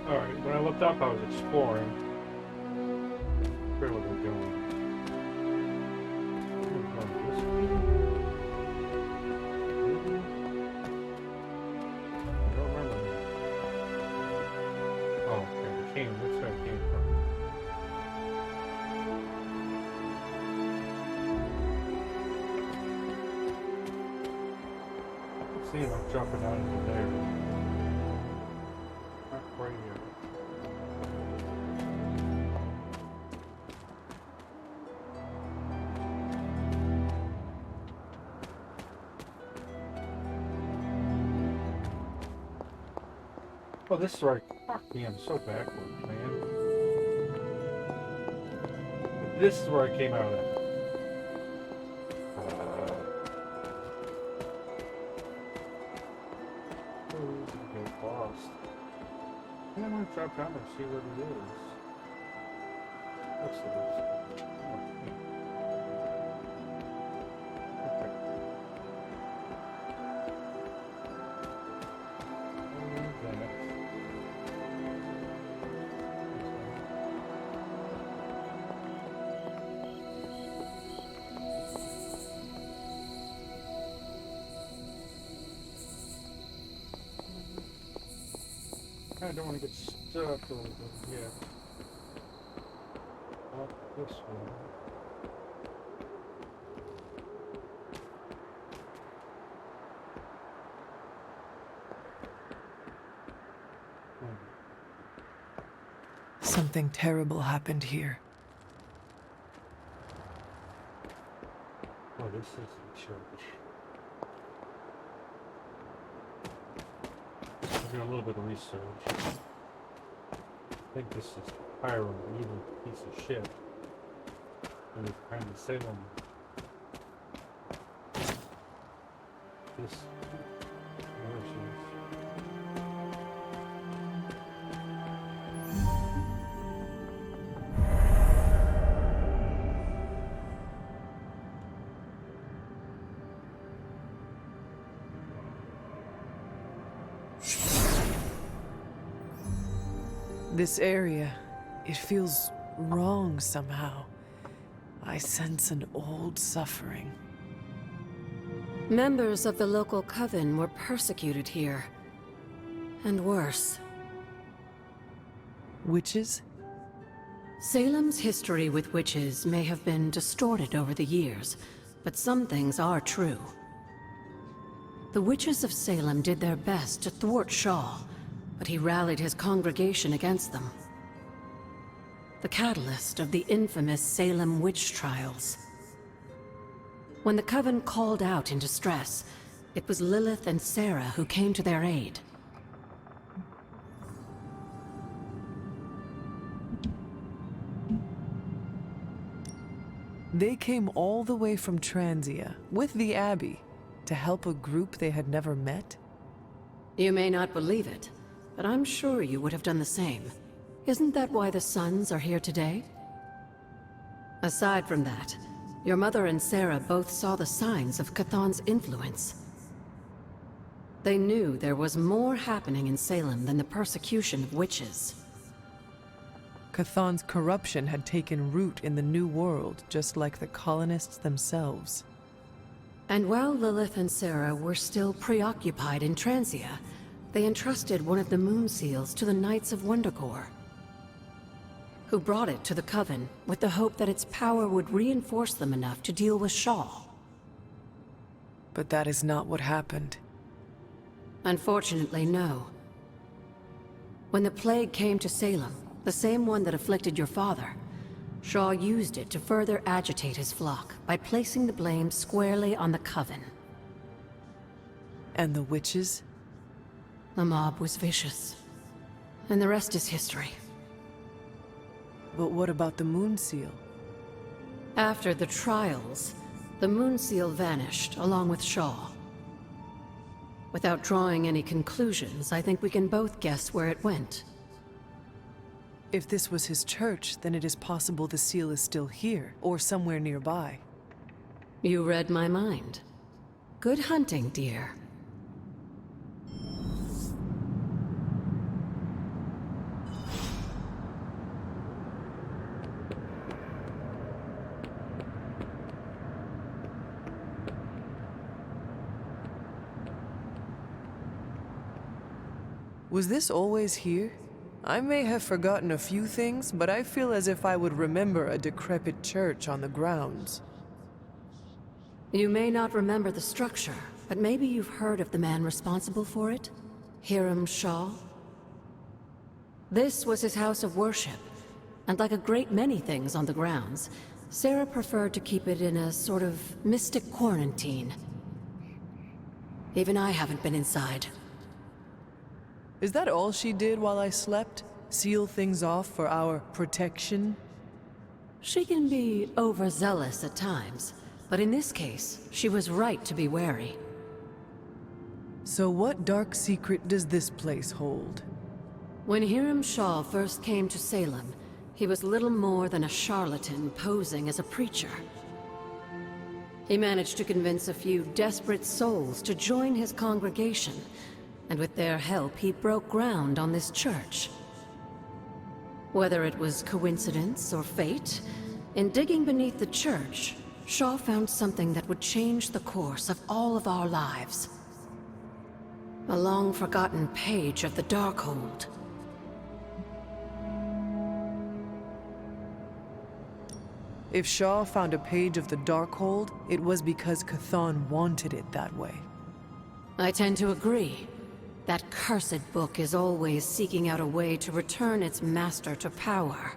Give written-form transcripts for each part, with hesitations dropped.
Alright, when I looked up, I was exploring. Where were we going? I don't remember. Oh, okay. That's where I came from. Let's see if I'm dropping down into there. Not quite yet. Oh, this is right. Fuck me, I'm so backwards, man. This is where I came out of. Get lost. I want to drop down and see what it is. What's this? Okay. I don't want to get stuck over yet. Up this way. Something terrible happened here. Oh, this is the church. I'm doing a little bit of research. I think this is Pyro, an evil piece of shit. And he's trying to save him. This versus. This area, it feels wrong somehow. I sense an old suffering. Members of the local coven were persecuted here. And worse. Witches? Salem's history with witches may have been distorted over the years, but some things are true. The witches of Salem did their best to thwart Shaw, but he rallied his congregation against them. The catalyst of the infamous Salem witch trials. When the Coven called out in distress, it was Lilith and Sarah who came to their aid. They came all the way from Transia, with the Abbey, to help a group they had never met? You may not believe it, but I'm sure you would have done the same. Isn't that why the Sons are here today? Aside from that, your mother and Sarah both saw the signs of Chthon's influence. They knew there was more happening in Salem than the persecution of witches. Chthon's corruption had taken root in the New World, just like the colonists themselves. And while Lilith and Sarah were still preoccupied in Transia, they entrusted one of the moon seals to the Knights of Wondercore, who brought it to the Coven with the hope that its power would reinforce them enough to deal with Shaw. But that is not what happened. Unfortunately, no. When the plague came to Salem, the same one that afflicted your father, Shaw used it to further agitate his flock by placing the blame squarely on the Coven. And the witches? The mob was vicious, and the rest is history. But what about the moon seal? After the trials, the moon seal vanished along with Shaw. Without drawing any conclusions, I think we can both guess where it went. If this was his church, then it is possible the seal is still here, or somewhere nearby. You read my mind. Good hunting, dear. Was this always here? I may have forgotten a few things, but I feel as if I would remember a decrepit church on the grounds. You may not remember the structure, but maybe you've heard of the man responsible for it? Hiram Shaw? This was his house of worship, and like a great many things on the grounds, Sarah preferred to keep it in a sort of mystic quarantine. Even I haven't been inside. Is that all she did while I slept? Seal things off for our protection? She can be overzealous at times, but in this case, she was right to be wary. So what dark secret does this place hold? When Hiram Shaw first came to Salem, he was little more than a charlatan posing as a preacher. He managed to convince a few desperate souls to join his congregation, and with their help, he broke ground on this church. Whether it was coincidence or fate, in digging beneath the church, Shaw found something that would change the course of all of our lives. A long-forgotten page of the Darkhold. If Shaw found a page of the Darkhold, it was because Chthon wanted it that way. I tend to agree. That cursed book is always seeking out a way to return its master to power.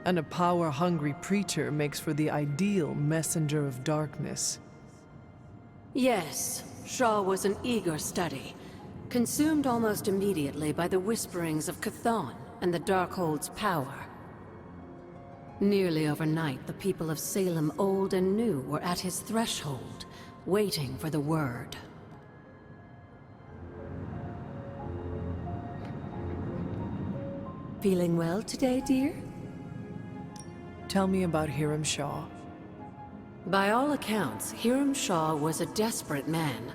And a power-hungry preacher makes for the ideal messenger of darkness. Yes, Shaw was an eager study, consumed almost immediately by the whisperings of Chthon and the Darkhold's power. Nearly overnight, the people of Salem, old and new, were at his threshold, waiting for the word. Feeling well today, dear? Tell me about Hiram Shaw. By all accounts, Hiram Shaw was a desperate man.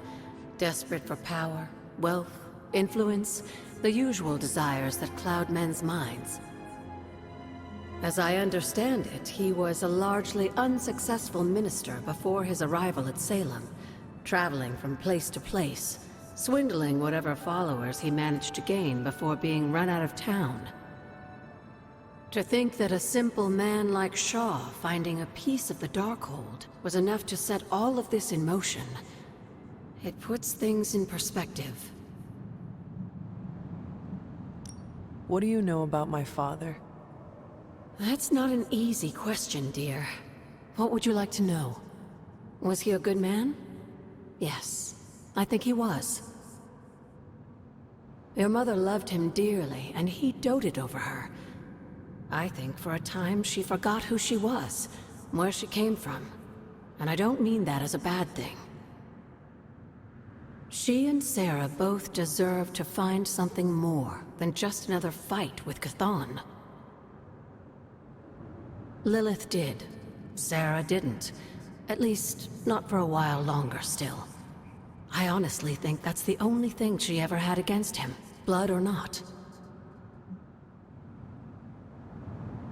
Desperate for power, wealth, influence, the usual desires that cloud men's minds. As I understand it, he was a largely unsuccessful minister before his arrival at Salem, traveling from place to place, swindling whatever followers he managed to gain before being run out of town. To think that a simple man like Shaw finding a piece of the Darkhold was enough to set all of this in motion, it puts things in perspective. What do you know about my father? That's not an easy question, dear. What would you like to know? Was he a good man? Yes, I think he was. Your mother loved him dearly, and he doted over her. I think for a time she forgot who she was, where she came from. And I don't mean that as a bad thing. She and Sarah both deserve to find something more than just another fight with Chthon. Lilith did. Sarah didn't. At least, not for a while longer still. I honestly think that's the only thing she ever had against him, blood or not.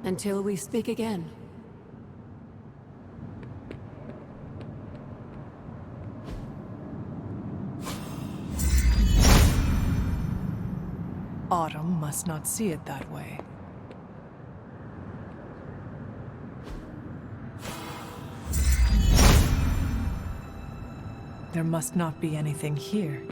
Until we speak again. Autumn must not see it that way. There must not be anything here.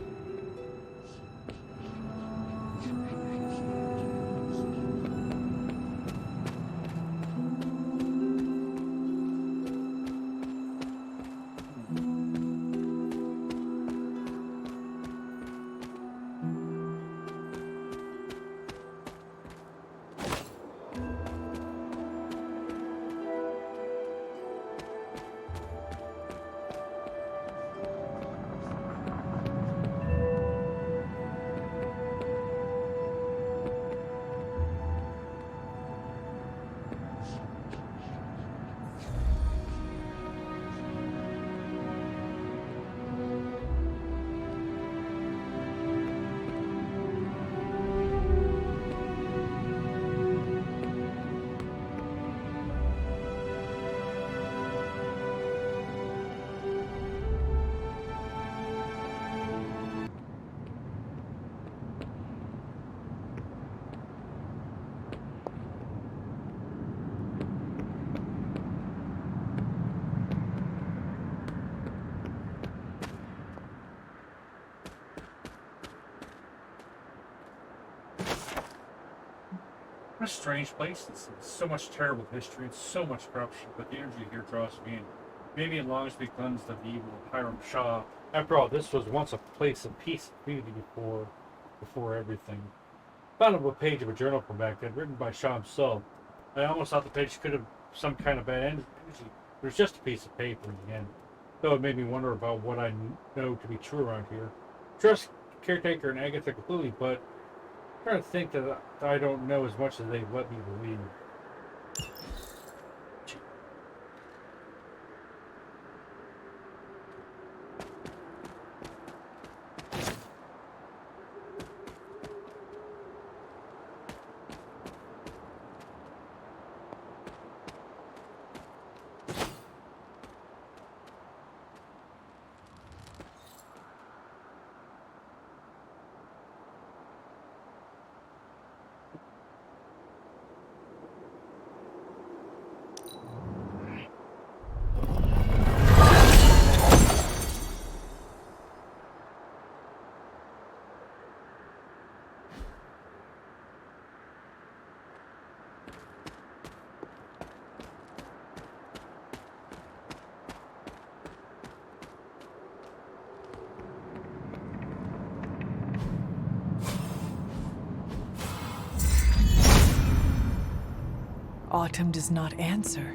What a strange place. It's so much terrible history and so much corruption, but the energy here draws me in. Maybe it longs to be cleansed of the evil of Hiram Shah. After all, this was once a place of peace and beauty before everything. Found a page of a journal from back then, written by Shah himself. I almost thought the page could have some kind of bad energy. It was just a piece of paper in the end. Though it made me wonder about what I know to be true around here. Trust Caretaker and Agatha completely, but I'm trying to think that I don't know as much as they let me believe. Autumn does not answer.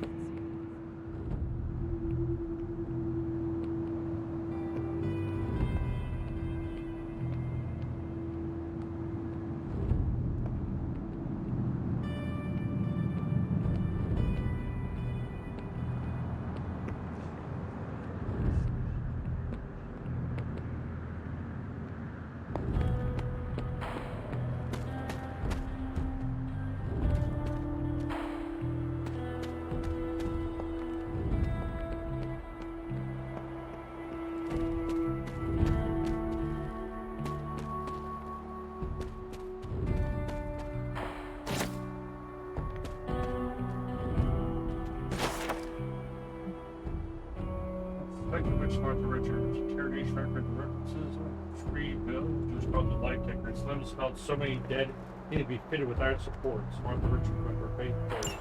Martha Richards, interrogation record references, tree bill, it was called the light ticker. Its limbs smelled so many dead, needed to be fitted with iron supports. Martha Richards went her faith forward.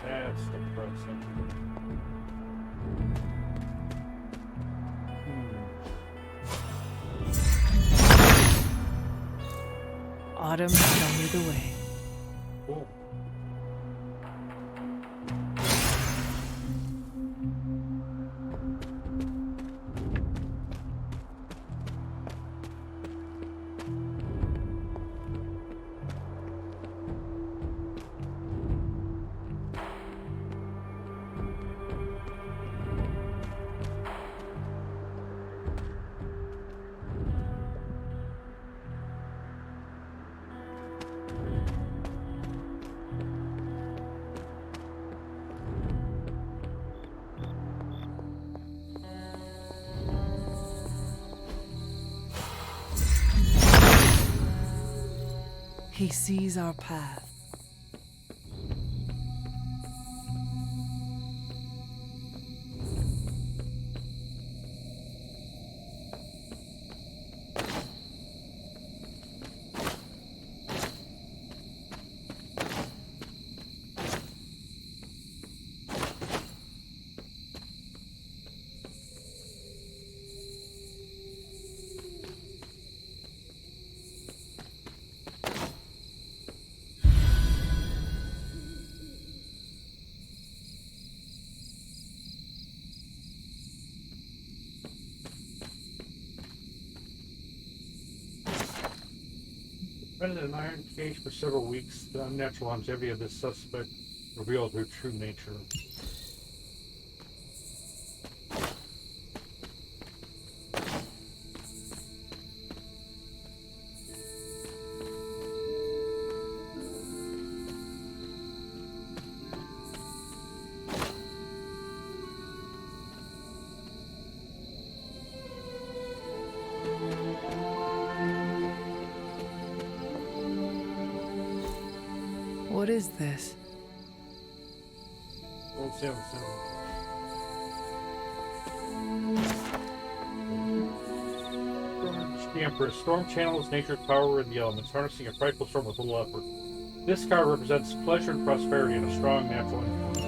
That's depressing. Autumn, show me the way. Cool. He sees our path. Been in an iron cage for several weeks. The unnatural longevity of this suspect reveals their true nature. What is this? Old Salem. Orange The Emperor. Storm channels nature's power in the elements, harnessing a frightful storm with little effort. This card represents pleasure and prosperity and a strong natural influence.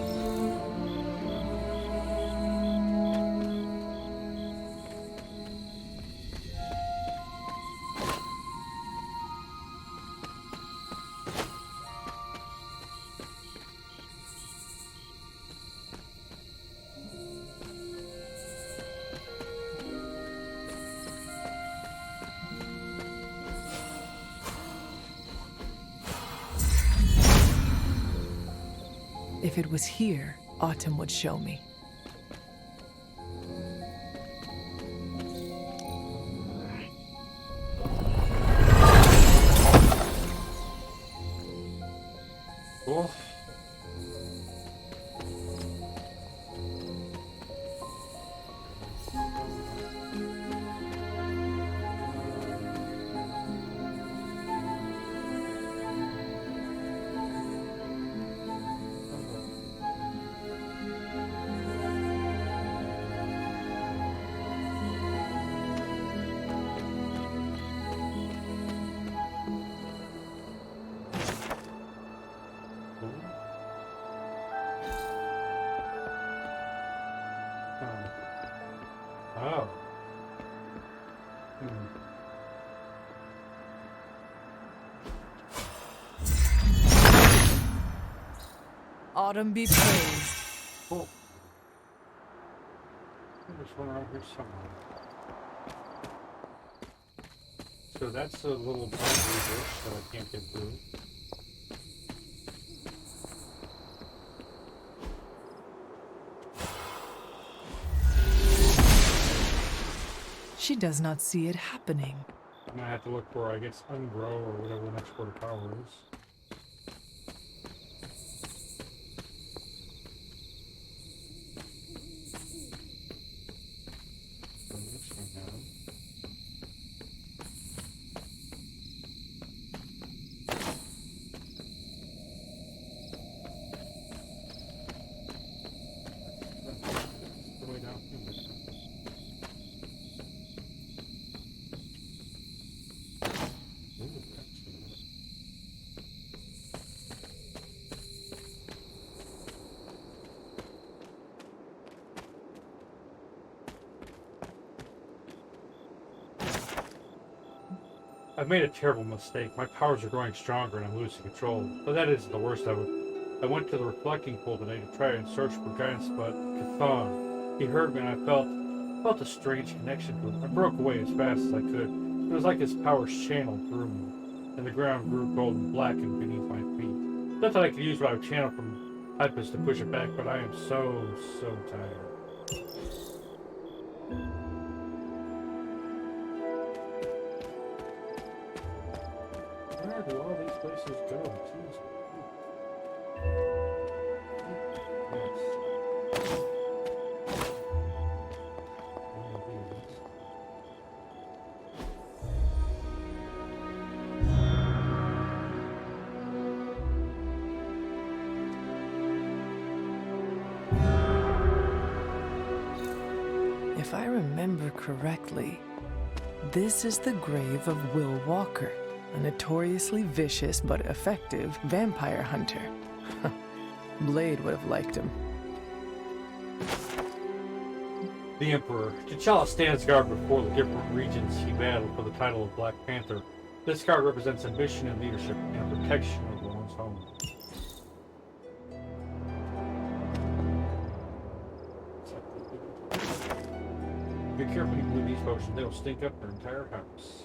If it was here, Autumn would show me. Cool. Oh. Autumn be praised. Cool. There's one around here somewhere. So that's a little boundary bush that I can't get through. She does not see it happening. I'm gonna have to look for, I guess, ungrow or whatever the next word of power is. So this one has. The way down here. Ooh, that's good. I've made a terrible mistake. My powers are growing stronger and I'm losing control. But that isn't the worst of it. I went to the reflecting pool today to try and search for guidance, but Cthon, he heard me and I felt a strange connection to him. I broke away as fast as I could. It was like his powers channeled through me, and the ground grew cold and blackened beneath my feet. Not that I could use what I've channeled from Hypus to push it back, but I am so tired. Where do all these places go? Jeez. Yes. One of these. If I remember correctly, this is the grave of Will Walker, a notoriously vicious but effective vampire hunter. Blade would have liked him. The Emperor. T'Challa stands guard before the different regions he battled for the title of Black Panther. This guard represents ambition and leadership and protection of one's home. Be careful when you blew these potions, they'll stink up your entire house.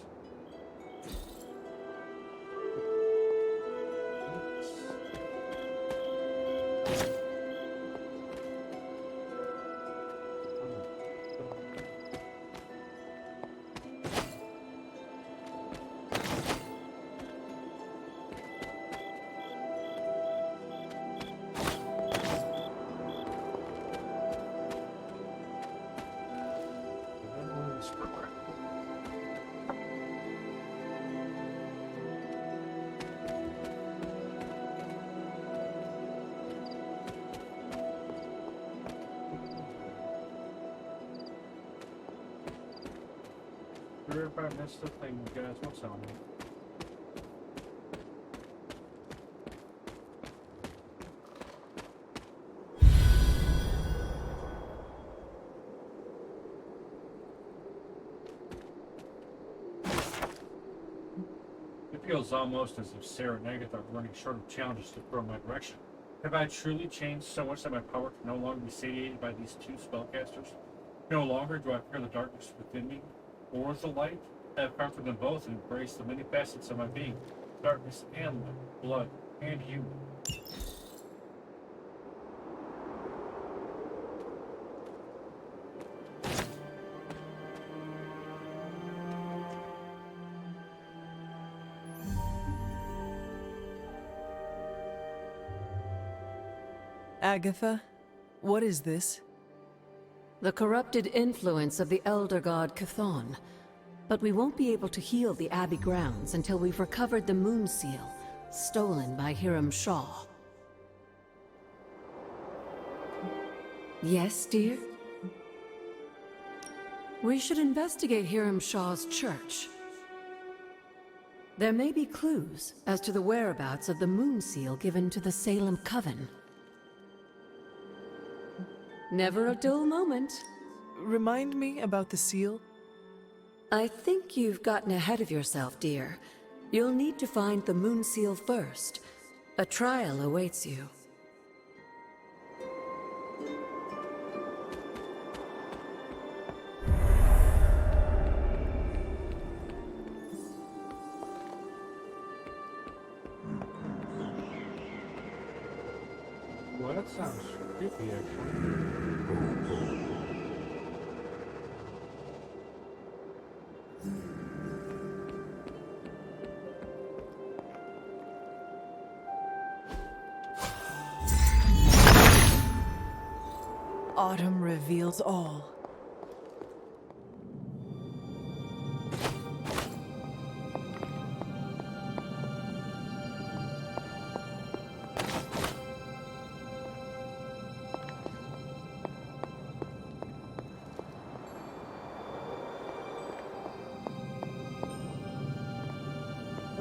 sure if I missed the thing you guys will tell me. It feels almost as if Sarah and Agatha are running short of challenges to throw in my direction. Have I truly changed so much that my power can no longer be satiated by these two spellcasters? No longer do I fear the darkness within me, or the light. I have conquered them both and embraced the many facets of my being, darkness and light, blood and human. Agatha, what is this? The corrupted influence of the Elder God Chthon. But we won't be able to heal the Abbey grounds until we've recovered the Moon Seal, stolen by Hiram Shaw. Yes, dear? We should investigate Hiram Shaw's church. There may be clues as to the whereabouts of the Moon Seal given to the Salem Coven. Never a dull moment. Remind me about the seal. I think you've gotten ahead of yourself, dear. You'll need to find the Moon Seal first. A trial awaits you. Well, that sounds creepy, actually. Autumn reveals all.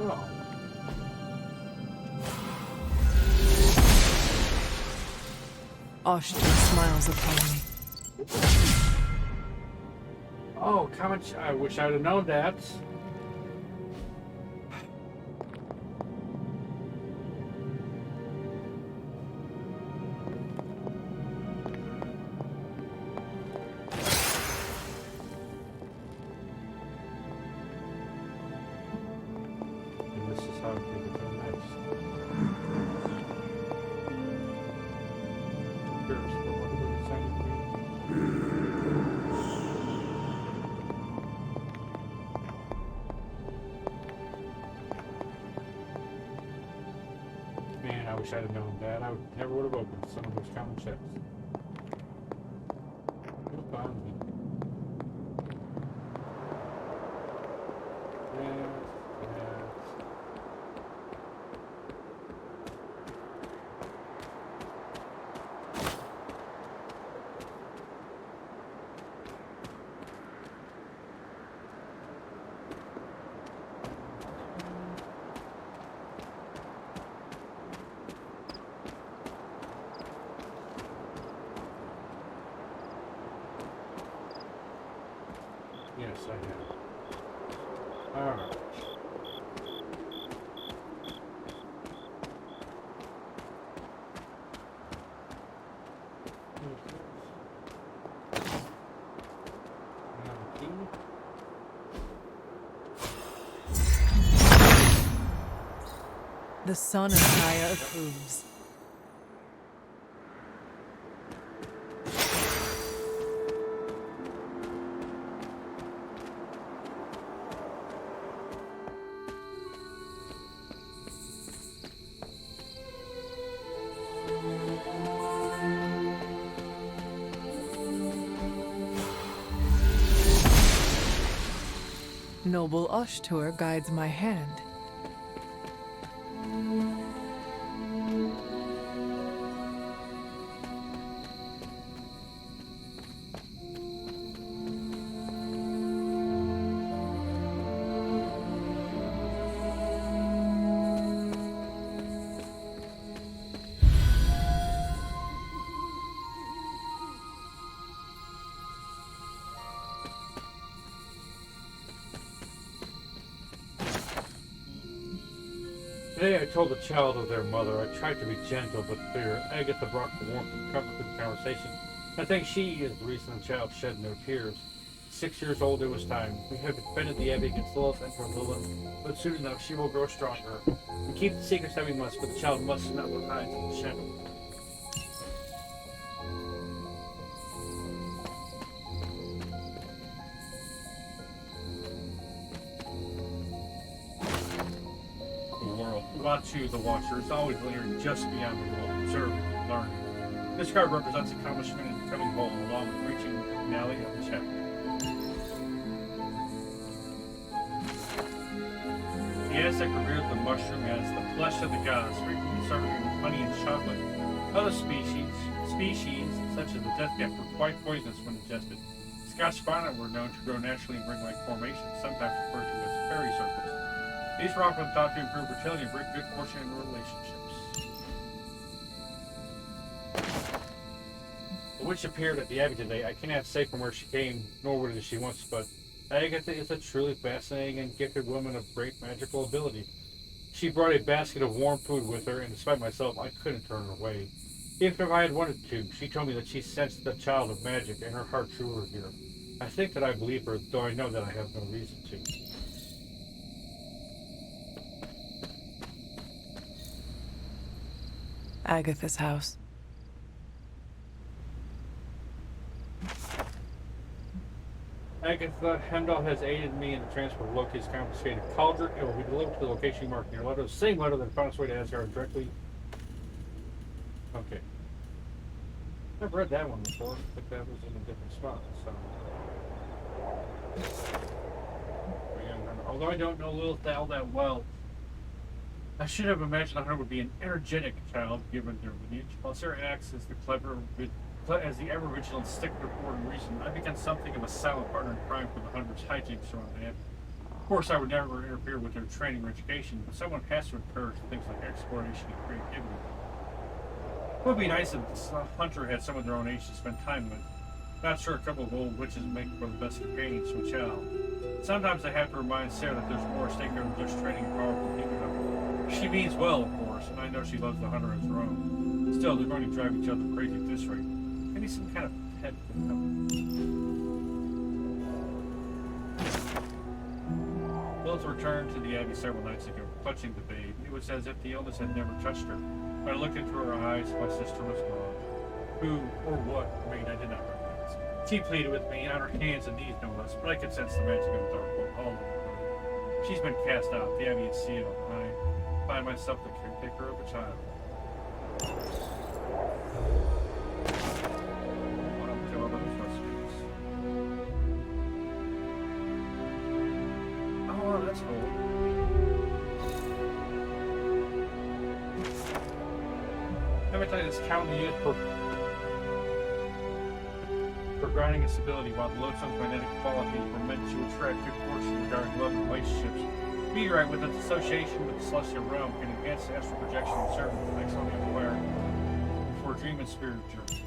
Oh. Oshter smiles upon me. Oh, comment. I wish I'd have known that. And this is how I think it goes next. Curious, but what would it sound to me? Man, I wish I'd have known that. I never would have opened some of those common chests. Who found me? Yes, yes. Yes, I have. Alright. Key. The son of Gaia approves. Noble Oshtur guides my hand. day I told the child of their mother, I tried to be gentle but clear. Agatha brought the warmth and comfort to the conversation. I think she is the reason the child shed no tears. 6 years old, it was time. We have defended the Abbey against Lilith and her Lilith, but soon enough she will grow stronger. We keep the secrets that we must, but the child must not look hide in the shadow. Watu, the Watcher, is always lingering just beyond the world, observing and learning. This card represents accomplishment in becoming whole, along with reaching the finale of the chapter. The Aztec revered the mushroom as the flesh of the gods, frequently serving with honey and chocolate. Other species, such as the death cap, were quite poisonous when ingested. Scotch bonnet were known to grow naturally in ring-like formations, sometimes referred to as fairy circles. These were often thought to improve fertility and bring good fortune in relationships. The witch appeared at the Abbey today. I cannot say from where she came, nor where did she once, but Agatha is a truly fascinating and gifted woman of great magical ability. She brought a basket of warm food with her, and despite myself, I couldn't turn her away. Even if I had wanted to, she told me that she sensed the child of magic, and her heart drew her here. I think that I believe her, though I know that I have no reason to. Agatha's house. Agatha Hemdahl has aided me in the transfer of Loki's confiscated cauldron. It will be delivered to the location marked in your letter. The same letter that found its way to Asgard directly. Okay. I've read that one before, but that was in a different spot, so. Although I don't know Lilith all that well, I should have imagined the hunter would be an energetic child, given their lineage. While Sarah acts as the as the ever vigilant stickler for and reason, I become something of a silent partner in crime for the hunter's hijinks around the Abbey. Of course, I would never interfere with their training or education, but someone has to encourage things like exploration and creativity. It would be nice if the hunter had someone their own age to spend time with. Not sure a couple of old witches make for the best companions to a child. Sometimes I have to remind Sarah that there's more at stake here than just training powerful people. She means well, of course, and I know she loves the hunter as her own. Still, they're going to drive each other crazy at this rate. Maybe some kind of pet would help. Lilith returned to the Abbey several nights ago, clutching the babe. It was as if the illness had never touched her. When I looked into her eyes, my sister was gone. Who or what remained I did not recognize. She pleaded with me, on her hands and knees no less, but I could sense the magic of the dark one all over her. She's been cast out, the Abbey is sealed, and I find myself the caretaker of a child. Oh, that's cool. Hepatitis count the youth for grinding its ability, while the lodestone's magnetic qualities were meant to attract good fortune regarding love and relationships. Meteorite, with its association with the celestial realm, can enhance the astral projection and serve as an excellent amplifier for dream and spirit journey.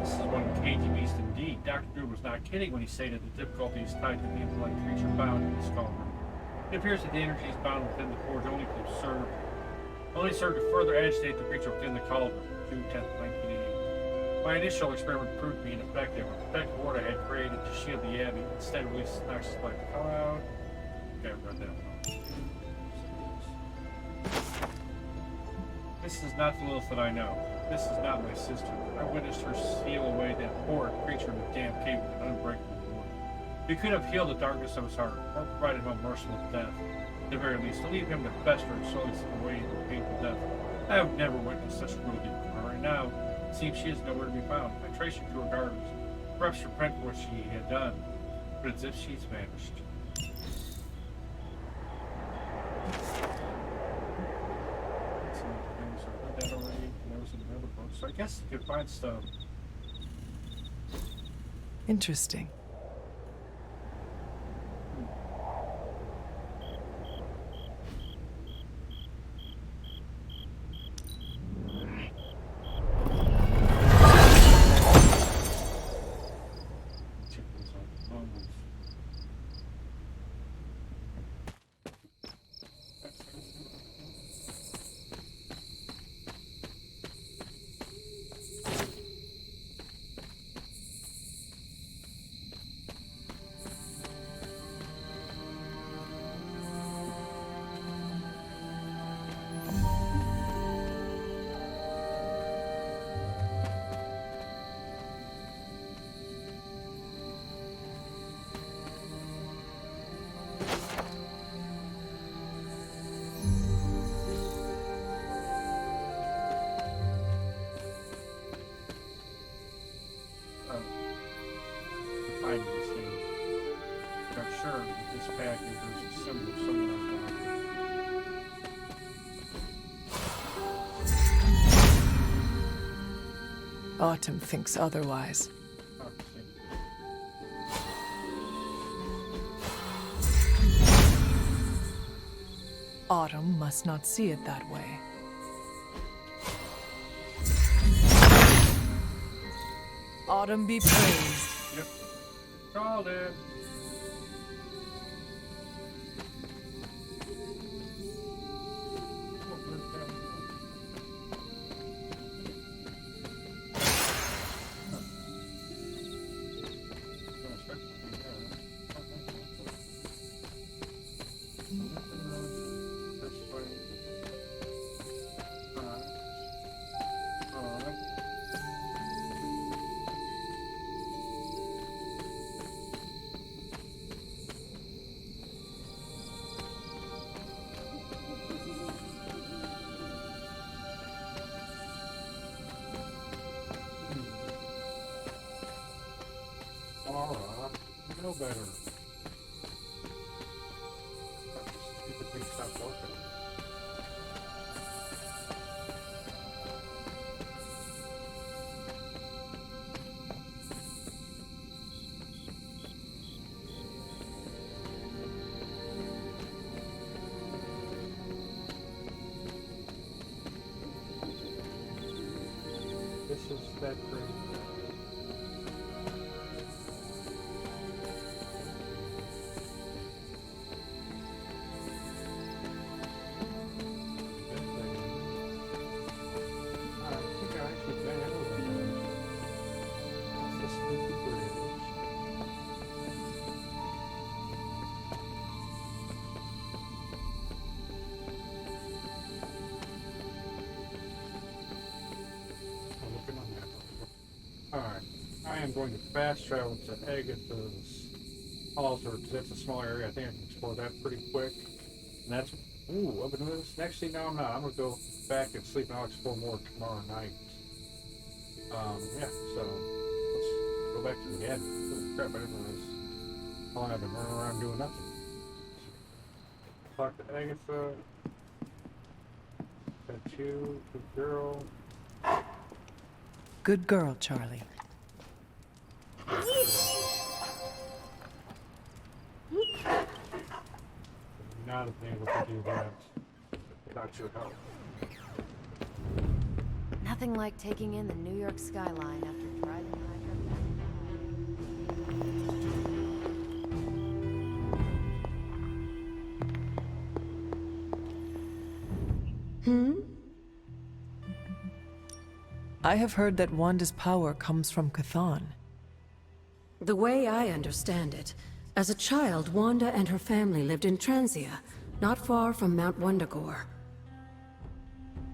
This is one cagey beast indeed. Dr. Drew was not kidding when he stated the difficulties tied to the intellect creature bound in this cauldron. It appears that the energies bound within the forge only serve to further agitate the creature within the cauldron. June 10th, 1988. My initial experiment proved to be ineffective. A protective ward I had created to shield the Abbey instead released noxious black cloud. Okay, I've read that one. This is not the Lilith that I know. This is not my sister. I witnessed her seal away that horrid creature in the damn cave with an unbreakable wood. We could have healed the darkness of his heart, or provided him a merciless death. At the very least, to leave him to fester and slowly slip away into a painful death. I have never witnessed such cruelty before. Right now, it seems she is nowhere to be found. I traced her to her gardens, perhaps to repent for what she had done, but it's as if she's vanished. So I guess you could find stuff. Interesting. Autumn thinks otherwise. Autumn must not see it that way. Autumn be praised. Yep. Called it. Alright, no better. Stupid thing stopped working. This is that crazy. Alright, I am going to fast travel to Agatha's altar because that's a small area. I think I can explore that pretty quick. And that's, ooh, I've been doing this. Next thing, no, I'm not. I'm going to go back and sleep and I'll explore more tomorrow night. Yeah, so let's go back to the Abbey. Holy crap, I didn't realize how long I've been running around doing nothing. Talk to Agatha. Got you, good girl. Good girl, Charlie. Not have been able to do that without your help. Nothing like taking in the New York skyline after driving Hydra back. I have heard that Wanda's power comes from Chthon. The way I understand it, as a child, Wanda and her family lived in Transia, not far from Mount Wundagore.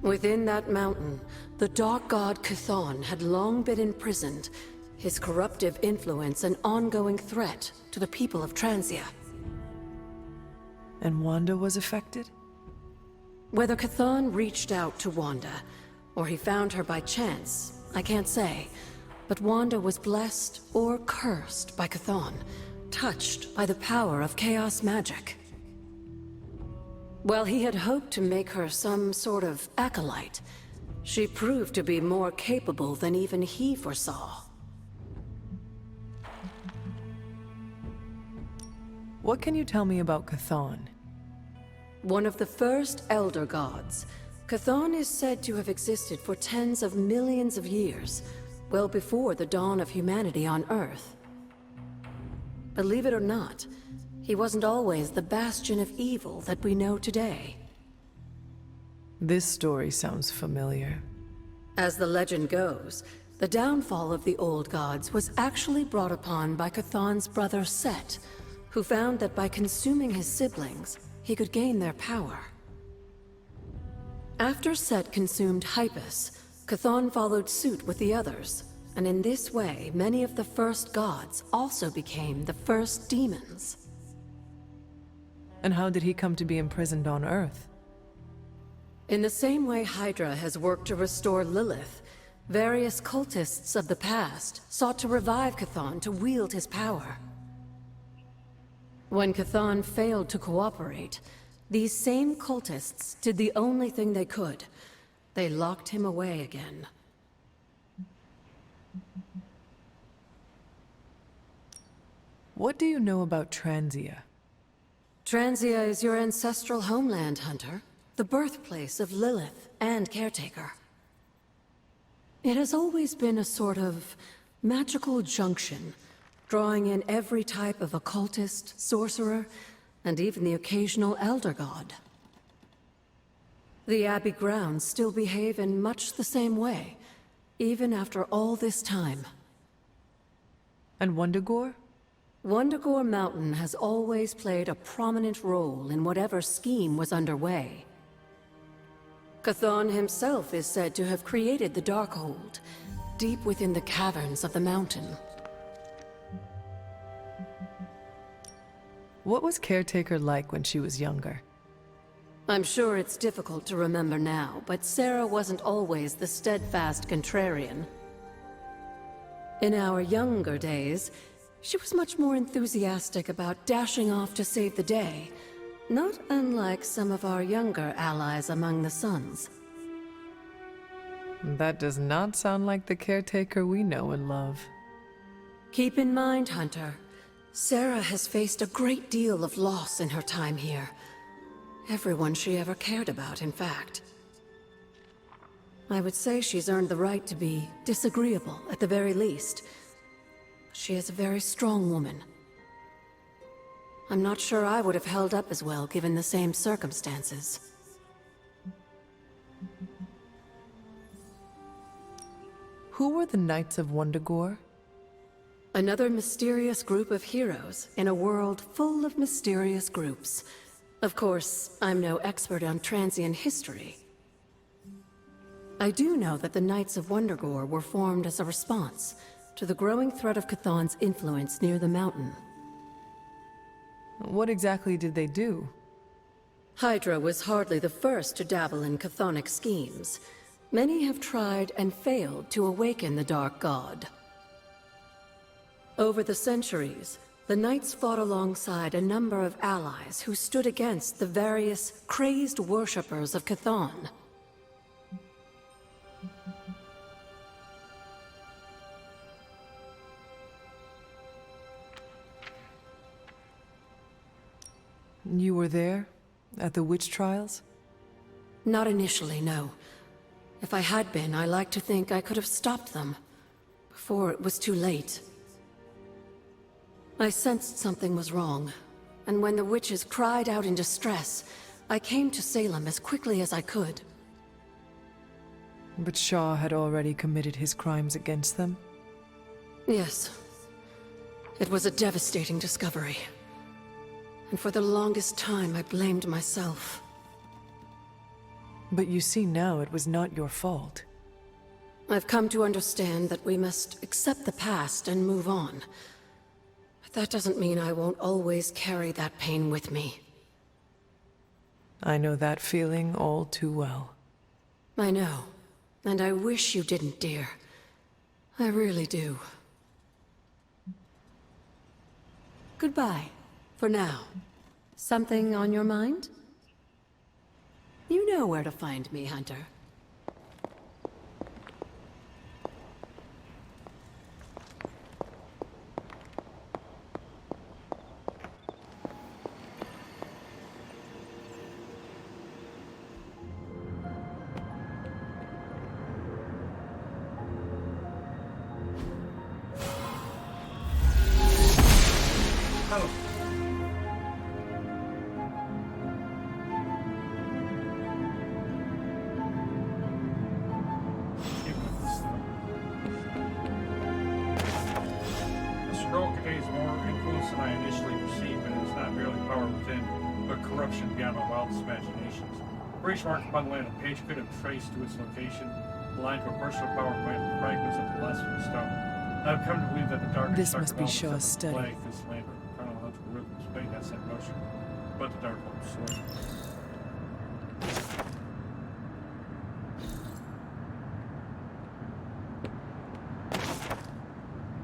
Within that mountain, the dark god Chthon had long been imprisoned, his corruptive influence an ongoing threat to the people of Transia. And Wanda was affected? Whether Chthon reached out to Wanda, or he found her by chance, I can't say. But Wanda was blessed or cursed by Chthon, touched by the power of chaos magic. While he had hoped to make her some sort of acolyte, she proved to be more capable than even he foresaw. What can you tell me about Chthon? One of the first Elder Gods, Chthon is said to have existed for tens of millions of years, well before the dawn of humanity on Earth. Believe it or not, he wasn't always the bastion of evil that we know today. This story sounds familiar. As the legend goes, the downfall of the old gods was actually brought upon by Chthon's brother Set, who found that by consuming his siblings, he could gain their power. After Set consumed Hypus, Chthon followed suit with the others, and in this way, many of the first gods also became the first demons. And how did he come to be imprisoned on Earth? In the same way Hydra has worked to restore Lilith, various cultists of the past sought to revive Chthon to wield his power. When Chthon failed to cooperate, these same cultists did the only thing they could. They locked him away again. What do you know about Transia? Transia is your ancestral homeland, Hunter. The birthplace of Lilith and Caretaker. It has always been a sort of magical junction, drawing in every type of occultist, sorcerer, and even the occasional elder god. The Abbey grounds still behave in much the same way, even after all this time. And Wundagore? Wundagore Mountain has always played a prominent role in whatever scheme was underway. Chthon himself is said to have created the Darkhold, deep within the caverns of the mountain. What was Caretaker like when she was younger? I'm sure it's difficult to remember now, but Sarah wasn't always the steadfast contrarian. In our younger days, she was much more enthusiastic about dashing off to save the day, not unlike some of our younger allies among the Suns. That does not sound like the Caretaker we know and love. Keep in mind, Hunter, Sarah has faced a great deal of loss in her time here. Everyone she ever cared about, in fact. I would say she's earned the right to be disagreeable, at the very least. She is a very strong woman. I'm not sure I would have held up as well given the same circumstances. Who were the Knights of Wundagore? Another mysterious group of heroes in a world full of mysterious groups. Of course, I'm no expert on transient history. I do know that the Knights of Wundagore were formed as a response to the growing threat of Chthon's influence near the mountain. What exactly did they do? Hydra was hardly the first to dabble in chthonic schemes. Many have tried and failed to awaken the Dark God. Over the centuries, the Knights fought alongside a number of allies who stood against the various crazed worshippers of Chthon. You were there? At the witch trials? Not initially, no. If I had been, I like to think I could have stopped them before it was too late. I sensed something was wrong, and when the witches cried out in distress, I came to Salem as quickly as I could. But Shaw had already committed his crimes against them? Yes. It was a devastating discovery. And for the longest time, I blamed myself. But you see now it was not your fault. I've come to understand that we must accept the past and move on. But that doesn't mean I won't always carry that pain with me. I know that feeling all too well. I know. And I wish you didn't, dear. I really do. Goodbye. For now. Something on your mind? You know where to find me, Hunter. Oh. The scroll contains more influence than I initially perceived, and it is not merely power within, but corruption beyond my wildest imaginations. Brace marked upon the land of page could have traced to its location, aligned to a personal power plant with fragments of the blasphemous stone. I've come to believe that the darkest This must be Shaw's study. Plague this land or chronological rhythms fate has set in motion, but the dark one's sword.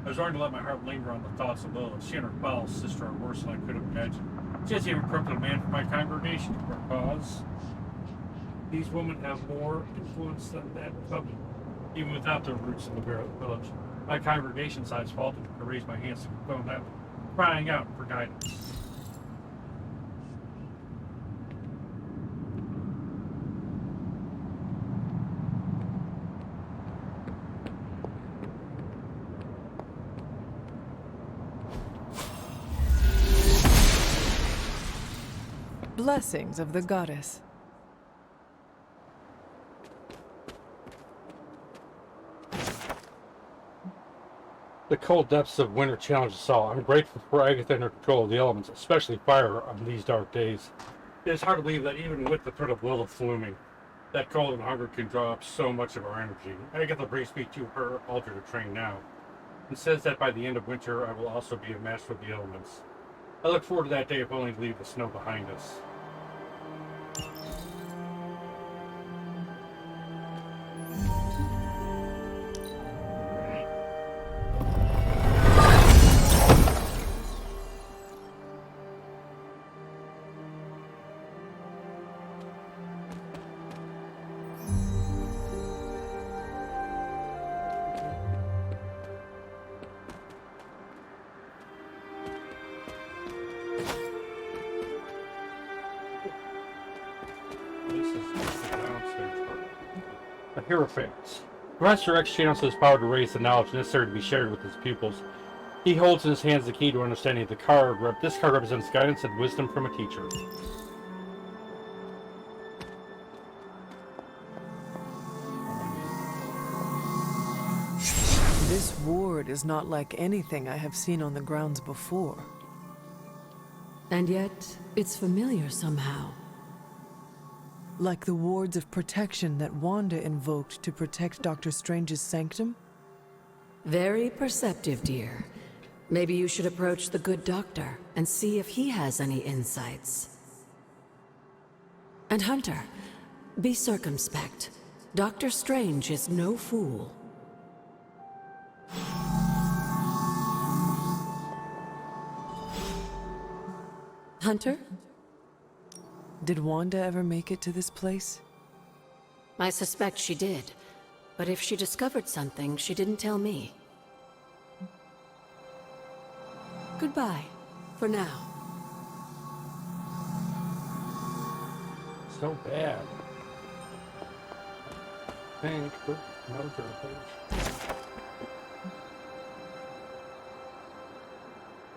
I was wrong to let my heart linger on the thoughts of Lilith. She and her foul sister are worse than I could have imagined. She has even corrupted a man from my congregation for a cause. These women have more influence than that public, even without their roots in the village. My congregation size faltered. I raised my hands to the phone up, crying out for guidance. Blessings of the goddess. The cold depths of winter challenge us all. I'm grateful for Agatha and her control of the elements, especially fire on these dark days. It is hard to believe that even with the threat of Lilith looming, that cold and hunger can draw up so much of our energy. Agatha brings me to her altar to train now, and says that by the end of winter I will also be a master of the elements. I look forward to that day if only to leave the snow behind us. This is the downstairs part. A Hierophant. Master X channels his power to raise the knowledge necessary to be shared with his pupils. He holds in his hands the key to understanding the card. This card represents guidance and wisdom from a teacher. This ward is not like anything I have seen on the grounds before. And yet, it's familiar somehow. Like the wards of protection that Wanda invoked to protect Dr. Strange's sanctum? Very perceptive, dear. Maybe you should approach the good doctor and see if he has any insights. And Hunter, be circumspect. Dr. Strange is no fool. Hunter? Did Wanda ever make it to this place? I suspect she did. But if she discovered something, she didn't tell me. Goodbye, for now. So bad. Thank you. Another page.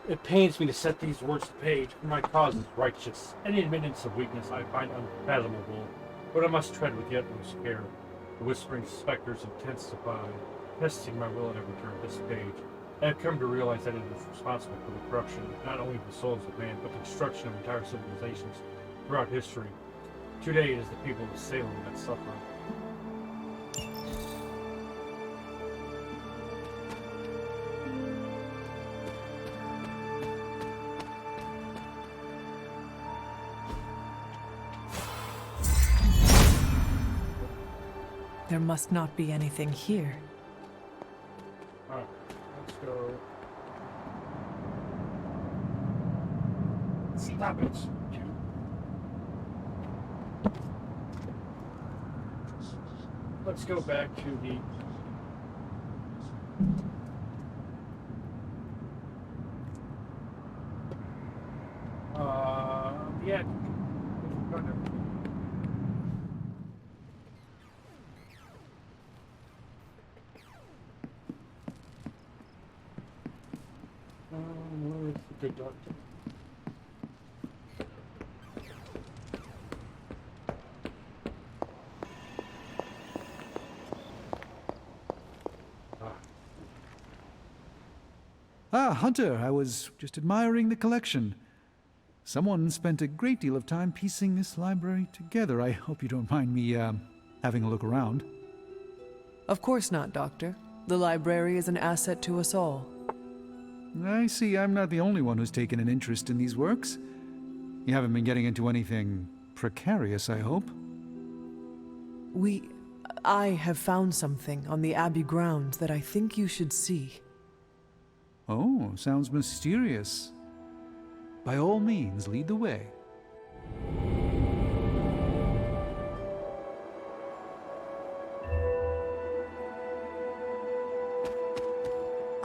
It pains me to set these words to page, for my cause is righteous. Any admittance of weakness I find unfathomable, but I must tread with the utmost care. The whispering specters intensify, testing my will at every turn of this page. I have come to realize that it is responsible for the corruption, not only of the souls of man, but the destruction of entire civilizations throughout history. Today it is the people of Salem that suffer. There must not be anything here. Alright, let's go. Stop it! Let's go back to the... yeah. Where's the good doctor? Ah, Hunter, I was just admiring the collection. Someone spent a great deal of time piecing this library together. I hope you don't mind me, having a look around. Of course not, Doctor. The library is an asset to us all. I see I'm not the only one who's taken an interest in these works. You haven't been getting into anything precarious, I hope? I have found something on the Abbey grounds that I think you should see. Oh, sounds mysterious. By all means, lead the way.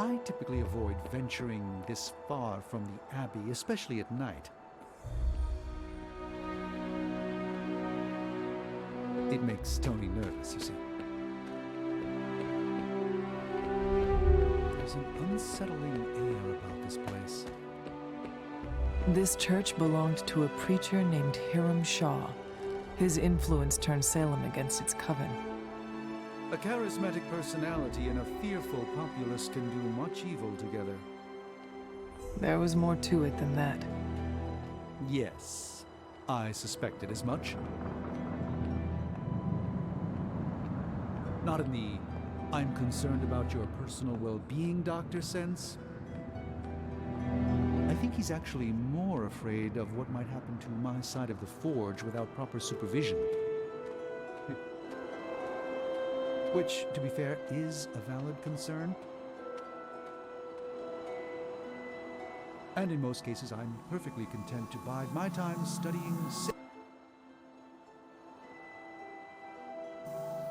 I typically avoid venturing this far from the Abbey, especially at night. It makes Tony nervous, you see. There's an unsettling air about this place. This church belonged to a preacher named Hiram Shaw. His influence turned Salem against its coven. A charismatic personality and a fearful populace can do much evil together. There was more to it than that. Yes, I suspected as much. Not in the "I'm concerned about your personal well-being, Doctor" sense. I think he's actually more afraid of what might happen to my side of the forge without proper supervision. Which, to be fair, is a valid concern. And in most cases, I'm perfectly content to bide my time studying.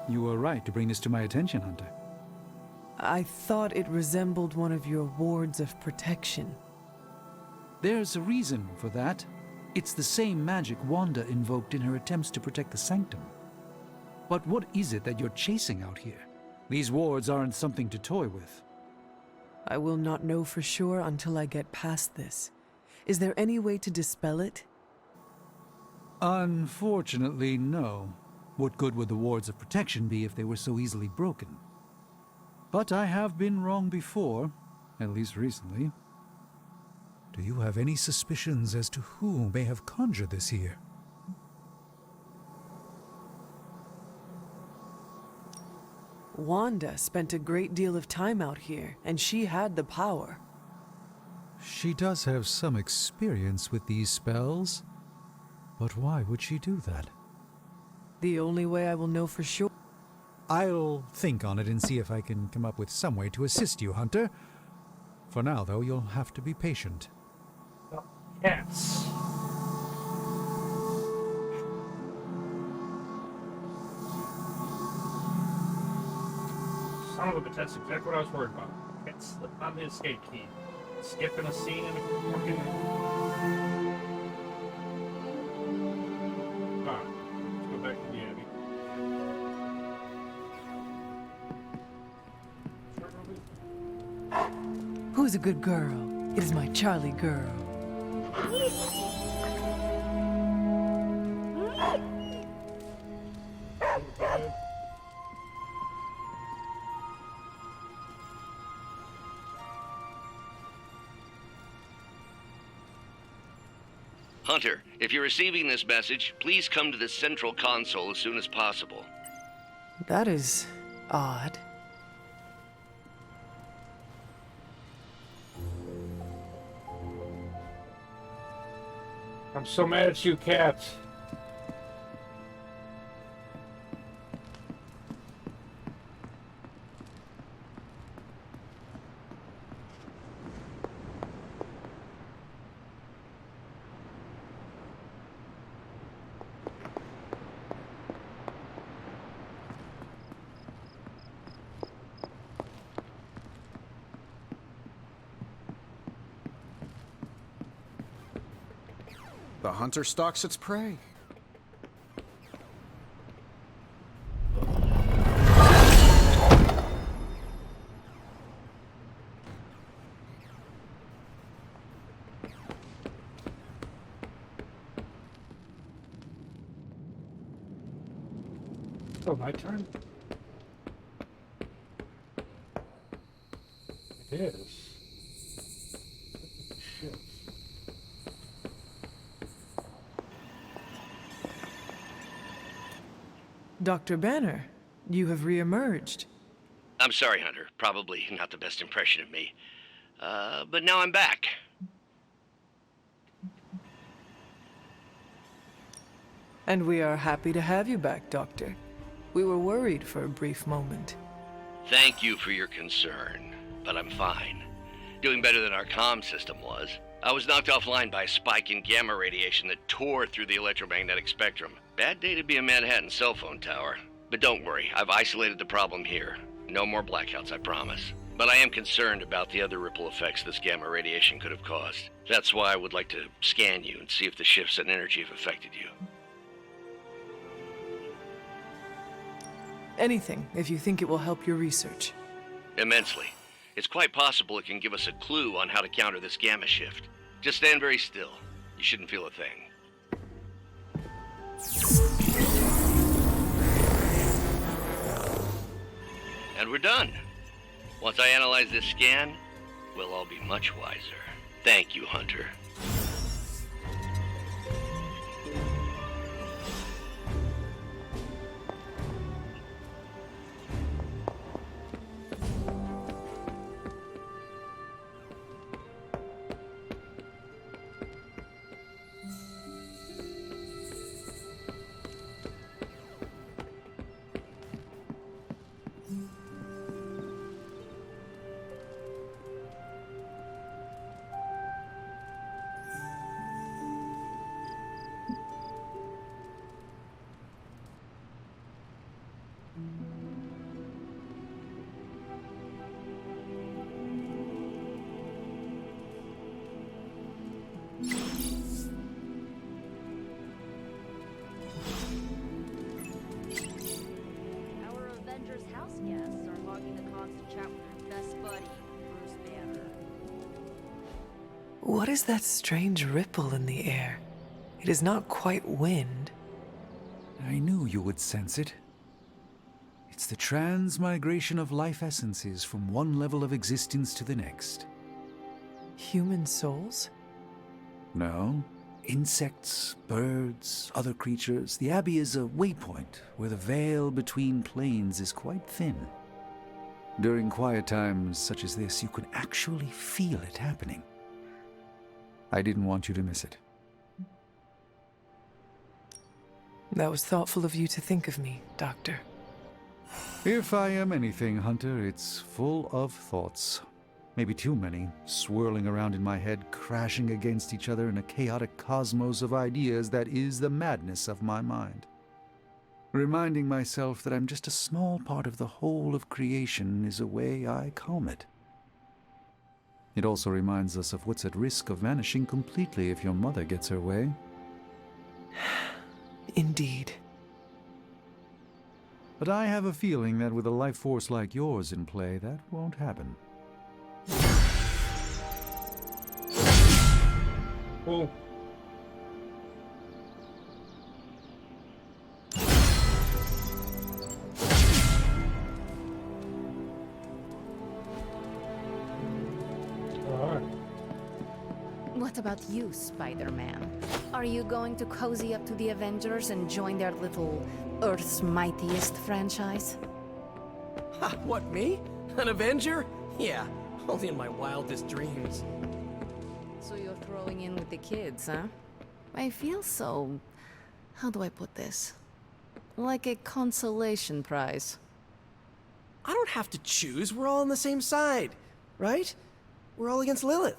You were right to bring this to my attention, Hunter. I thought it resembled one of your wards of protection. There's a reason for that. It's the same magic Wanda invoked in her attempts to protect the Sanctum. But what is it that you're chasing out here? These wards aren't something to toy with. I will not know for sure until I get past this. Is there any way to dispel it? Unfortunately, no. What good would the wards of protection be if they were so easily broken? But I have been wrong before, at least recently. Do you have any suspicions as to who may have conjured this here? Wanda spent a great deal of time out here, and she had the power. She does have some experience with these spells, but why would she do that? The only way I will know for sure. I'll think on it and see if I can come up with some way to assist you, Hunter. For now, though, you'll have to be patient. Yes. Son of a bitch, that's exactly what I was worried about. Can't slip on the escape key. Skipping a scene in a fucking... Alright, let's go back to the Abbey. Who's a good girl? It is my Charlie girl. Hunter, if you're receiving this message, please come to the central console as soon as possible. That is odd. I'm so mad at you, Cat. The hunter stalks its prey. Oh, my turn? It is. Shit. Dr. Banner, you have reemerged. I'm sorry, Hunter. Probably not the best impression of me. But now I'm back. And we are happy to have you back, Doctor. We were worried for a brief moment. Thank you for your concern, but I'm fine. Doing better than our comm system was. I was knocked offline by a spike in gamma radiation that tore through the electromagnetic spectrum. Bad day to be a Manhattan cell phone tower. But don't worry, I've isolated the problem here. No more blackouts, I promise. but I am concerned about the other ripple effects this gamma radiation could have caused. That's why I would like to scan you and see if the shifts in energy have affected you. Anything, if you think it will help your research. Immensely. It's quite possible it can give us a clue on how to counter this gamma shift. Just stand very still. You shouldn't feel a thing. And we're done. Once I analyze this scan, we'll all be much wiser. Thank you, Hunter. Our Avengers house guests are hogging the constant chat with their best buddy, Bruce Banner. What is that strange ripple in the air? It is not quite wind. I knew you would sense it. It's the transmigration of life essences from one level of existence to the next. Human souls? No. Insects, birds, other creatures. The Abbey is a waypoint where the veil between planes is quite thin. During quiet times such as this, you could actually feel it happening. I didn't want you to miss it. That was thoughtful of you to think of me, Doctor. If I am anything, Hunter, it's full of thoughts. Maybe too many, swirling around in my head, crashing against each other in a chaotic cosmos of ideas that is the madness of my mind. Reminding myself that I'm just a small part of the whole of creation is a way I calm it. It also reminds us of what's at risk of vanishing completely if your mother gets her way. Indeed. But I have a feeling that with a life force like yours in play, that won't happen. Whoa. Alright. What about you, Spider-Man? Are you going to cozy up to the Avengers and join their little Earth's Mightiest franchise? Ha, what, me? An Avenger? Yeah, only in my wildest dreams. So you're throwing in with the kids, huh? I feel so... how do I put this? Like a consolation prize. I don't have to choose, we're all on the same side, right? We're all against Lilith.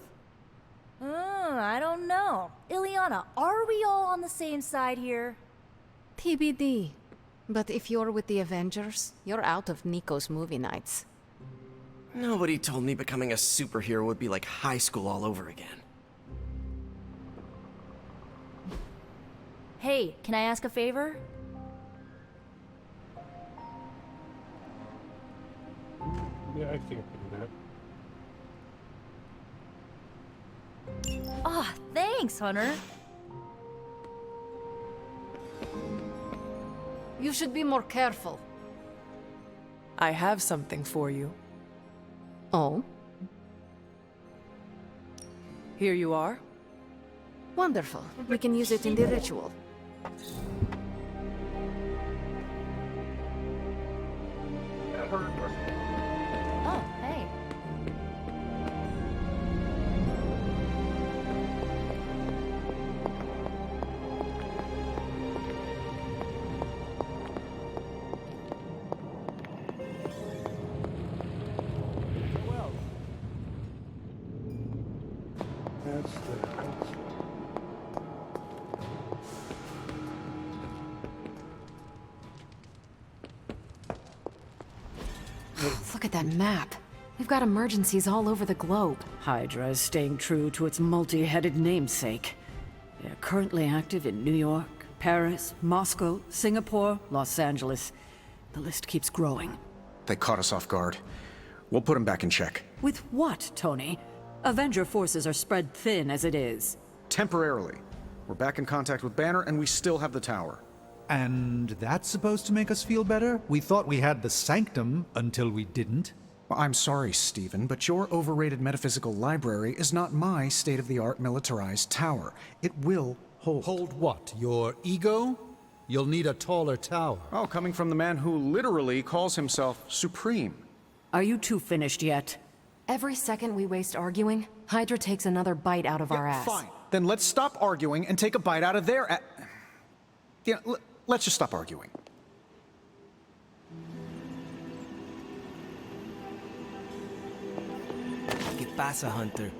I don't know. Ileana, are we all on the same side here? TBD. But if you're with the Avengers, you're out of Nico's movie nights. Nobody told me becoming a superhero would be like high school all over again. Hey, can I ask a favor? Yeah, I think I can do that. Ah, thanks, Hunter. You should be more careful. I have something for you. Oh? Here you are. Wonderful. We can use it in the ritual. Oh, hey. That's the... Look at that map. We've got emergencies all over the globe. Hydra is staying true to its multi-headed namesake. They're currently active in New York, Paris, Moscow, Singapore, Los Angeles. The list keeps growing. They caught us off guard. We'll put them back in check. With what, Tony? Avenger forces are spread thin as it is. Temporarily. We're back in contact with Banner, and we still have the tower. And that's supposed to make us feel better? We thought we had the sanctum until we didn't. Well, I'm sorry, Stephen, but your overrated metaphysical library is not my state-of-the-art militarized tower. It will hold. Hold what? Your ego? You'll need a taller tower. Oh, coming from the man who literally calls himself Supreme. Are you two finished yet? Every second we waste arguing, Hydra takes another bite out of our ass. Fine. Then let's stop arguing and take a bite out of their let's just stop arguing. ¿Qué pasa, Hunter?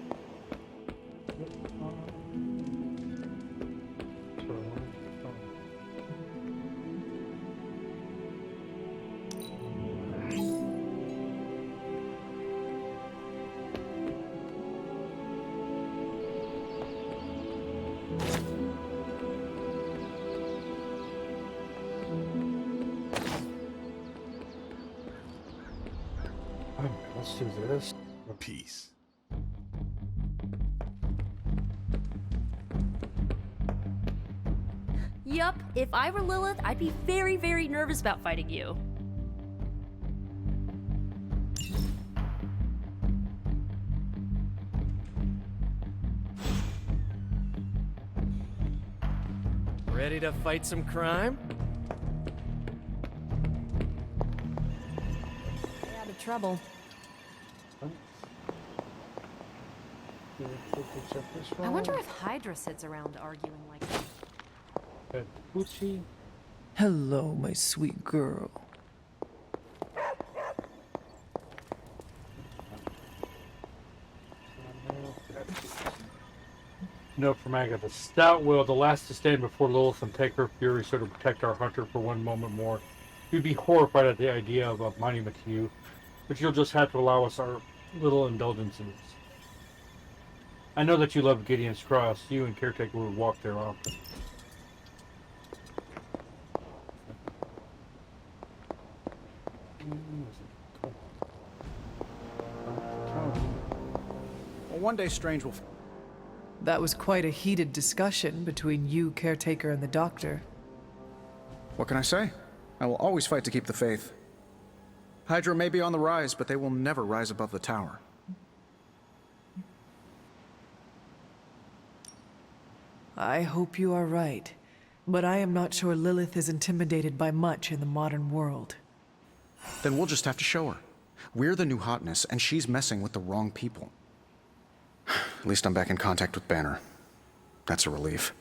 Let's do this. Peace. Yup, if I were Lilith, I'd be very, very nervous about fighting you. Ready to fight some crime? Stay out of trouble. I wonder if Hydra sits around arguing like that. Gucci. Hello, my sweet girl. Note from Agatha. Stout will, the last to stand before Lilith and take her fury so to protect our hunter for one moment more. You'd be horrified at the idea of a monument to you, but you'll just have to allow us our little indulgences. I know that you love Gideon's Cross. You and Caretaker would walk there often. Well, one day Strange will... That was quite a heated discussion between you, Caretaker, and the Doctor. What can I say? I will always fight to keep the faith. Hydra may be on the rise, but they will never rise above the tower. I hope you are right, but I am not sure Lilith is intimidated by much in the modern world. Then we'll just have to show her. We're the new hotness, and she's messing with the wrong people. At least I'm back in contact with Banner. That's a relief.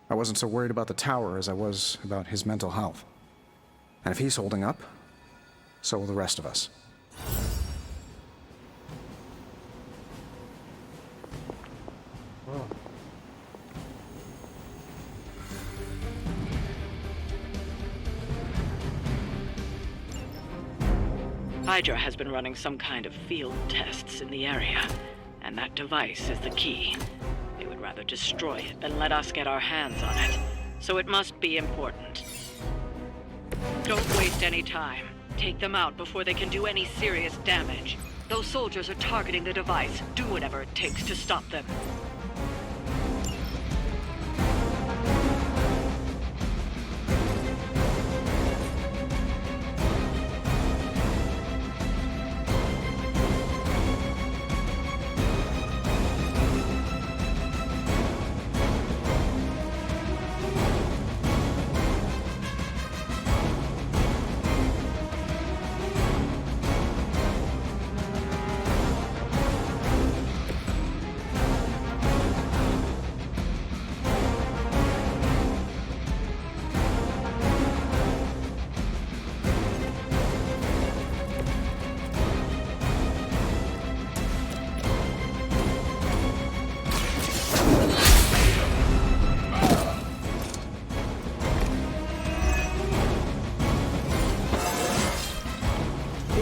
I wasn't so worried about the tower as I was about his mental health. And if he's holding up, so will the rest of us. Hydra has been running some kind of field tests in the area, and that device is the key. They would rather destroy it than let us get our hands on it, so it must be important. Don't waste any time. Take them out before they can do any serious damage. Those soldiers are targeting the device. Do whatever it takes to stop them.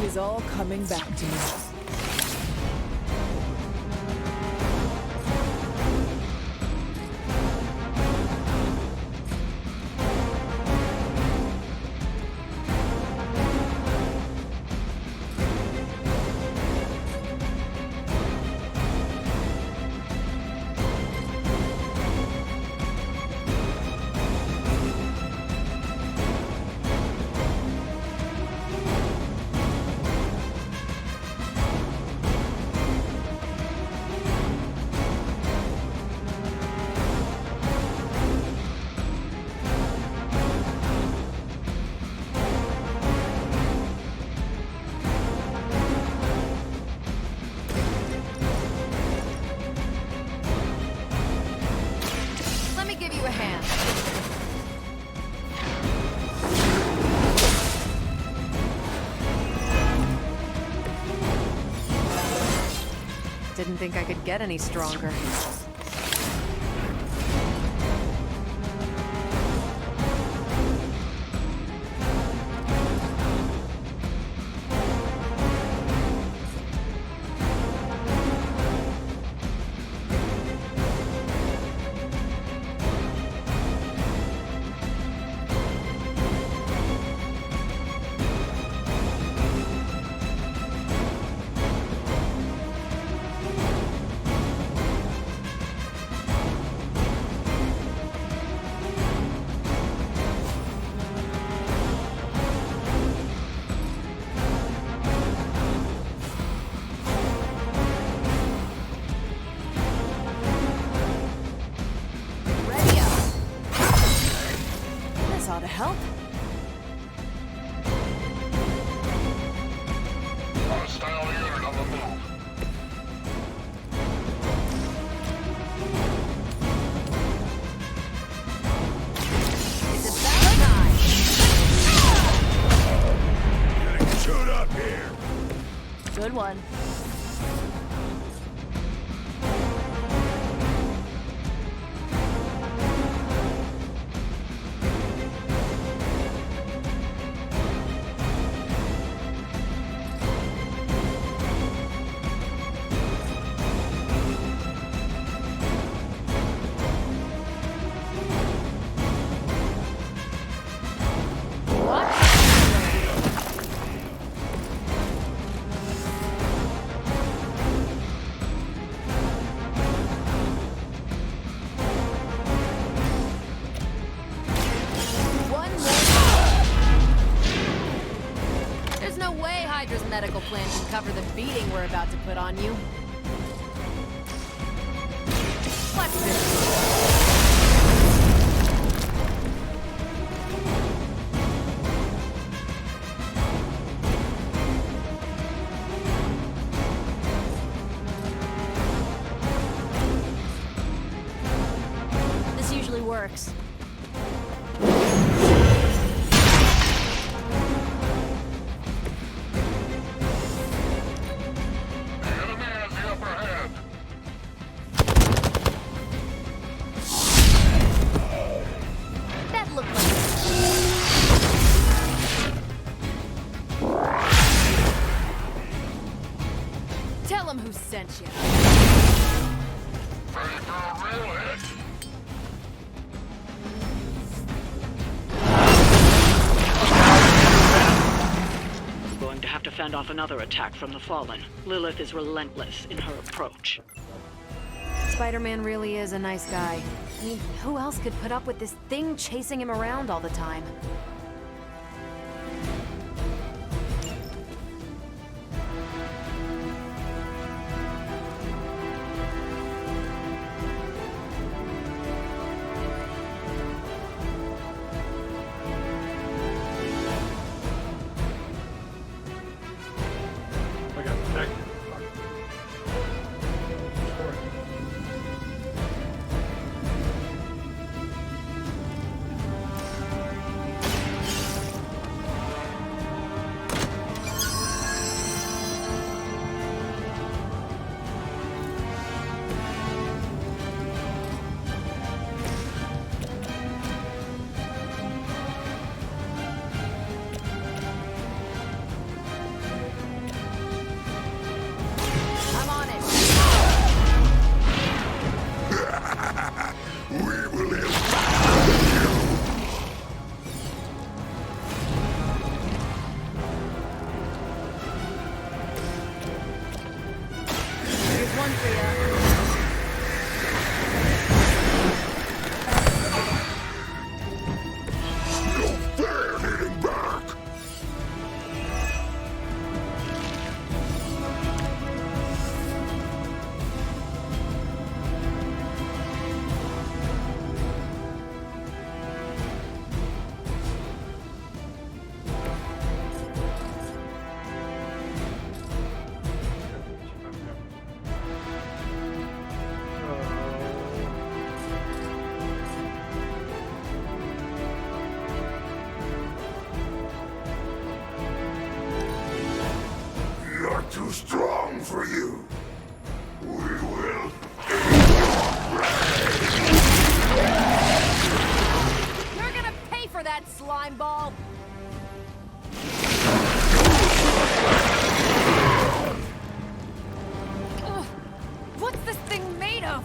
is all coming back to me. Let me give you a hand. Didn't think I could get any stronger. Ready up. This ought to help. Hostile unit on the move. It's about time. Getting chewed up here. Good one. One more. There's no way Hydra's medical plan can cover the beating we're about to put on you. What's this? This usually works. The enemy has the upper hand. That looked like Tell him who sent you. Ready for a real hit. Going to have to fend off another attack from the Fallen. Lilith is relentless in her approach. Spider-Man really is a nice guy. I mean, who else could put up with this thing chasing him around all the time? I got protected. too strong for you. We will You're gonna pay for that, slime ball! Ugh, what's this thing made of?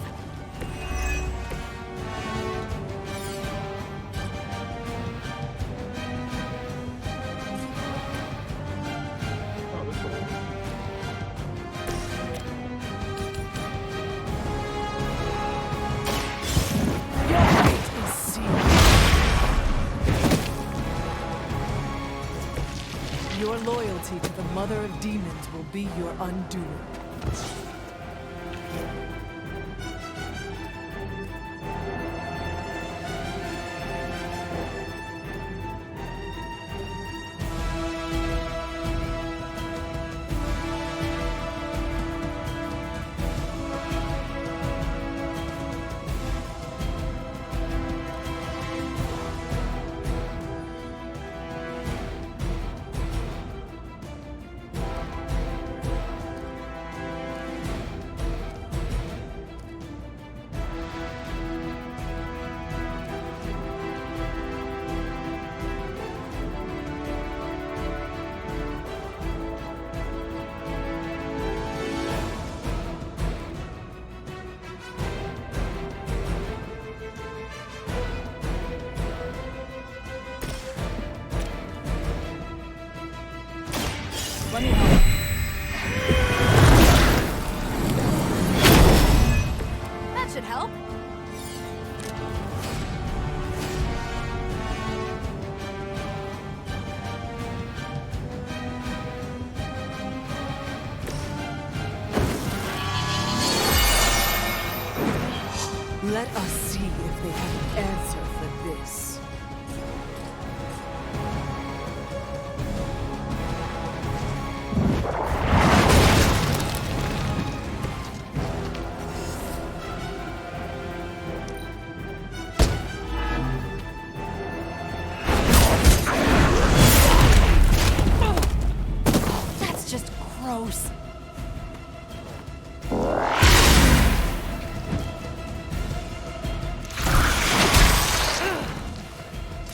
Oh, this one. Your fate is sealed. Your loyalty to the Mother of Demons will be your undoing. Let me help. That should help. Let us see if they have an answer for this. That's just gross.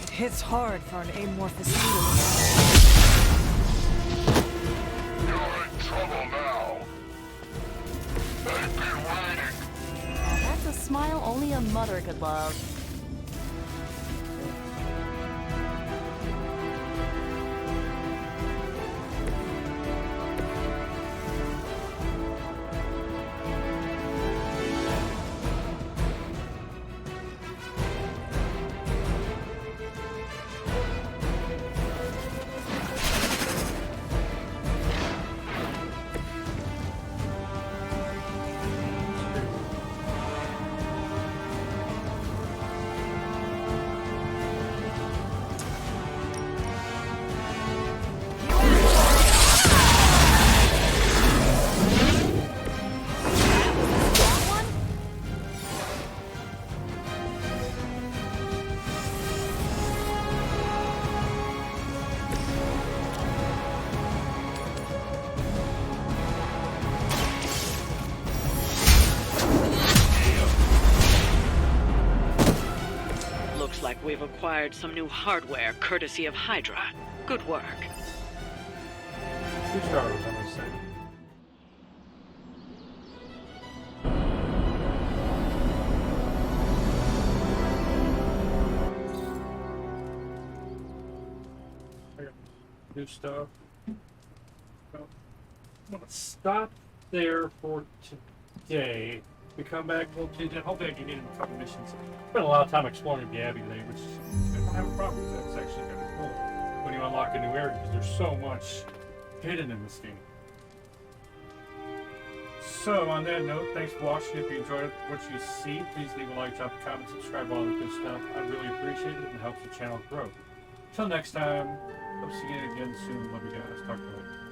It hits hard for an amorphous needle. You're in trouble now. They've been waiting. That's a smile only a mother could love. Looks like we've acquired some new hardware courtesy of Hydra. Good work. 2 stars, I'm gonna say. I got new stuff. Well, I'm gonna stop there for today. We come back, hopefully I can get in a couple missions. Spent a lot of time exploring the Abbey today, which I don't have a problem with. That's actually kind of cool when you unlock a new area, because there's so much hidden in this game. So, on that note, thanks for watching. If you enjoyed what you see, please leave a like, drop a comment, subscribe, all the good stuff. I really appreciate it, and it helps the channel grow. Till next time, hope to see you again soon. Love you guys. Talk to you later.